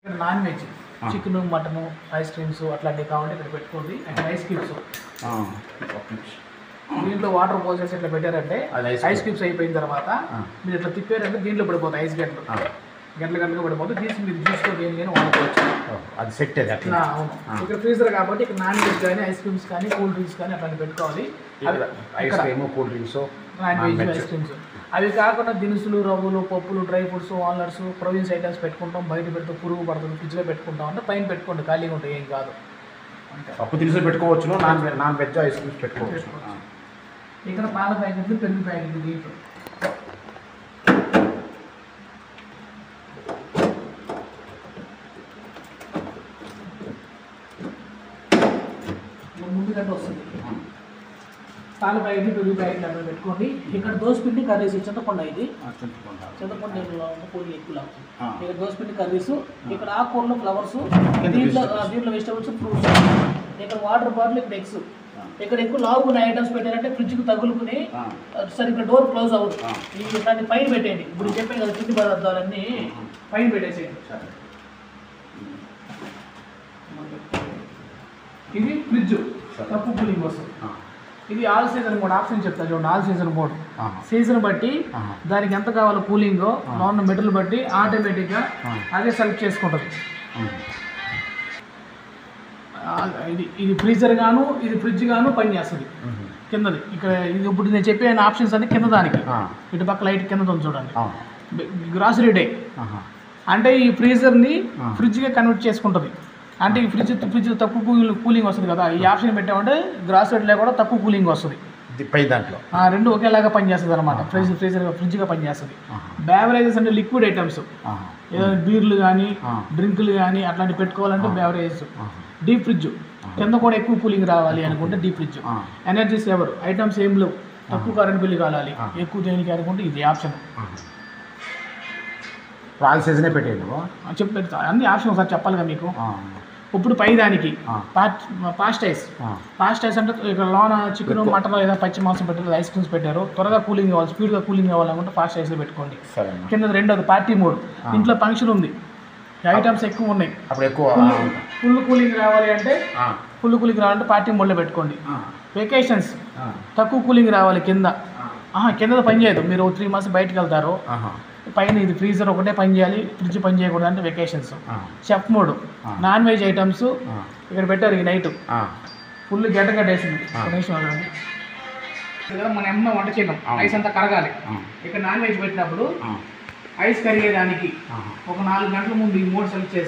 ఇక్కడ non veg chicken mutton ice creams అట్లాంటివి కావాలంటే ఇక్కడ పెట్టుకోండి. ఇక్కడ ఐస్ క్యూబ్స్ దీంట్లో వాటర్ పోసేసి ఇట్లా పెట్టారంటే ఐస్ క్యూబ్స్ అయిపోయిన తర్వాత మీరు ఇట్లా తిప్పారంటే దీంట్లో పడిపోతాయి ఐస్ గంటలుగా పడిపోతే తీసి మీరు జ్యూస్తో దేని కానీ వాడుకోవచ్చు. అది సెట్ అవును. ఇక్కడ ఫ్రీజర్ కాబట్టి ఇక్కడ నాన్ వెజ్ కానీ ఐస్ క్రీమ్స్ కానీ కూల్ డ్రింక్స్ కానీ అట్లాంటి పెట్టుకోవాలి. Ice cream cool drinks non veg ice creams అవి కాకుండా దినుసులు రవ్వులు పప్పులు dry fruits walnuts province items పెట్టుకుంటాం. బయట పెడితే పురుగు పడుతుంది ఫ్రిడ్జ్లో పెట్టుకుంటాం అంటే పైన పెట్టుకోండి ఖాళీగా ఉంటాయి ఏం కాదు. పప్పు దినుసులు పెట్టుకోవచ్చు. నాన్ వెజ్ ఐస్ క్రీమ్స్ పెట్టుకోవచ్చు. ఇక్కడ పాల ప్యాకెట్లు పెరుగు ప్యాకెట్లు దీంట్లో ముందుకంటే వస్తుంది. పాల ప్యాకెట్లు పెరుగు ప్యాకెట్లు అక్కడ పెట్టుకోండి. ఇక్కడ దోసపిండి కర్రీస్ చింతపండు ఇది చింతపండు పూలు ఎక్కువ ఇక్కడ దోసపిండి కర్రీస్ ఇక్కడ ఆకుకూరలు ఫ్లవర్స్ దీంట్లో వెజిటబుల్స్ ఫ్రూట్స్ ఇక్కడ వాటర్ బాటిల్ ఇక్కడ ఎగ్స్ ఇక్కడ ఎక్కువ లావుకునే ఐటమ్స్ పెట్టారంటే ఫ్రిడ్జ్కి తగులుకుని సరే ఇక్కడ డోర్ క్లోజ్ అవ్వదు. దాన్ని పైన పెట్టేయండి. ఇప్పుడు చెప్పాను కదా తిండి పదార్థాలన్నీ పైన పెట్టేసేయండి. ఇది ఫ్రిడ్జ్ తక్కువ కూలింగ్ వస్తుంది. ఇది ఆల్ సీజన్ మోడ్ ఆప్షన్ చెప్తాను చూడండి. ఆల్ సీజన్ మోడ్ సీజన్ బట్టి దానికి ఎంత కావాలో కూలింగ్ నాన్ మెటల్ బట్టి ఆటోమేటిక్గా అదే సెలెక్ట్ చేసుకుంటుంది. ఇది ఫ్రీజర్ గాను ఇది ఫ్రిడ్జ్ గాను పనిచేస్తుంది. కిందది ఇక్కడ ఇది ఇప్పుడు నేను చెప్పే ఆప్షన్స్ అన్ని కింద దానికి ఇటు పక్క లైట్ కింద ఉంది చూడండి. గ్రాసరీ డే అంటే ఈ ఫ్రీజర్ని ఫ్రిడ్జ్గా కన్వర్ట్ చేసుకుంటుంది. అంటే ఈ ఫ్రిడ్జ్ తక్కువ కూలింగ్ వస్తుంది కదా. ఈ ఆప్షన్ పెట్టామంటే గ్రాసరీలో కూడా తక్కువ కూలింగ్ వస్తుంది. దాంట్లో రెండు ఒకేలాగా పనిచేస్తుంది అనమాట. ఫ్రిడ్జ్గా పనిచేస్తుంది. బేవరేజెస్ అంటే లిక్విడ్ ఐటమ్స్ ఏదైనా బీర్లు కానీ డ్రింకులు కానీ అట్లాంటివి పెట్టుకోవాలంటే బేవరేజెస్. డీప్ ఫ్రిడ్జ్ కింద కూడా ఎక్కువ కూలింగ్ రావాలి అనుకుంటే deep fridge. Energy saver items ఏం లేవు తక్కువ కరెంట్ బిల్లు కావాలి ఎక్కువ దేనికి అనుకుంటే ఇది ఆప్షన్. ఆల్ సీజనే పెట్టేయండి చెప్పి అన్ని ఆప్షన్ ఒకసారి చెప్పాలి కదా మీకు. ఇప్పుడు పై దానికి ఫాస్ట్ ఐస్ అంటే ఇక్కడ లోన చికెన్ మటన్ ఏదైనా పచ్చి మాంసం పెట్టారు ఐస్ క్రీమ్స్ పెట్టారు త్వరగా కూలింగ్ కావాలి స్పీడ్గా కూలింగ్ కావాలనుకుంటే ఫాస్ట్ ఐస్లో పెట్టుకోండి. కింద రెండోది పార్టీ మోడ్. ఇంట్లో ఫంక్షన్ ఉంది ఐటమ్స్ ఎక్కువ ఉన్నాయి అప్పుడు ఎక్కువ ఫుల్ కూలింగ్ రావాలి అంటే పార్టీ మోడ్లో పెట్టుకోండి. వెకేషన్స్ తక్కువ కూలింగ్ రావాలి కింద పని చేయదు. మీరు 3 months బయటకు వెళ్తారు పైన ఇది ఫ్రీజర్ ఒకటే పని చేయాలి ఫ్రిడ్జ్ పని చేయకూడదు అంటే vacations. Chef mode non veg items ఇక్కడ పెట్టారు. ఈ నైట్ ఫుల్ గడ్డేసింది మన ఏమన్నా వంట చేయడం ఐస్ అంతా కరగాలి. ఇక్కడ నాన్ వెజ్ పెట్టినప్పుడు ఐస్ కరిగేదానికి ఒక 4 గంటల ముందు ఈ మోడ్ సెలెక్ట్ చేసి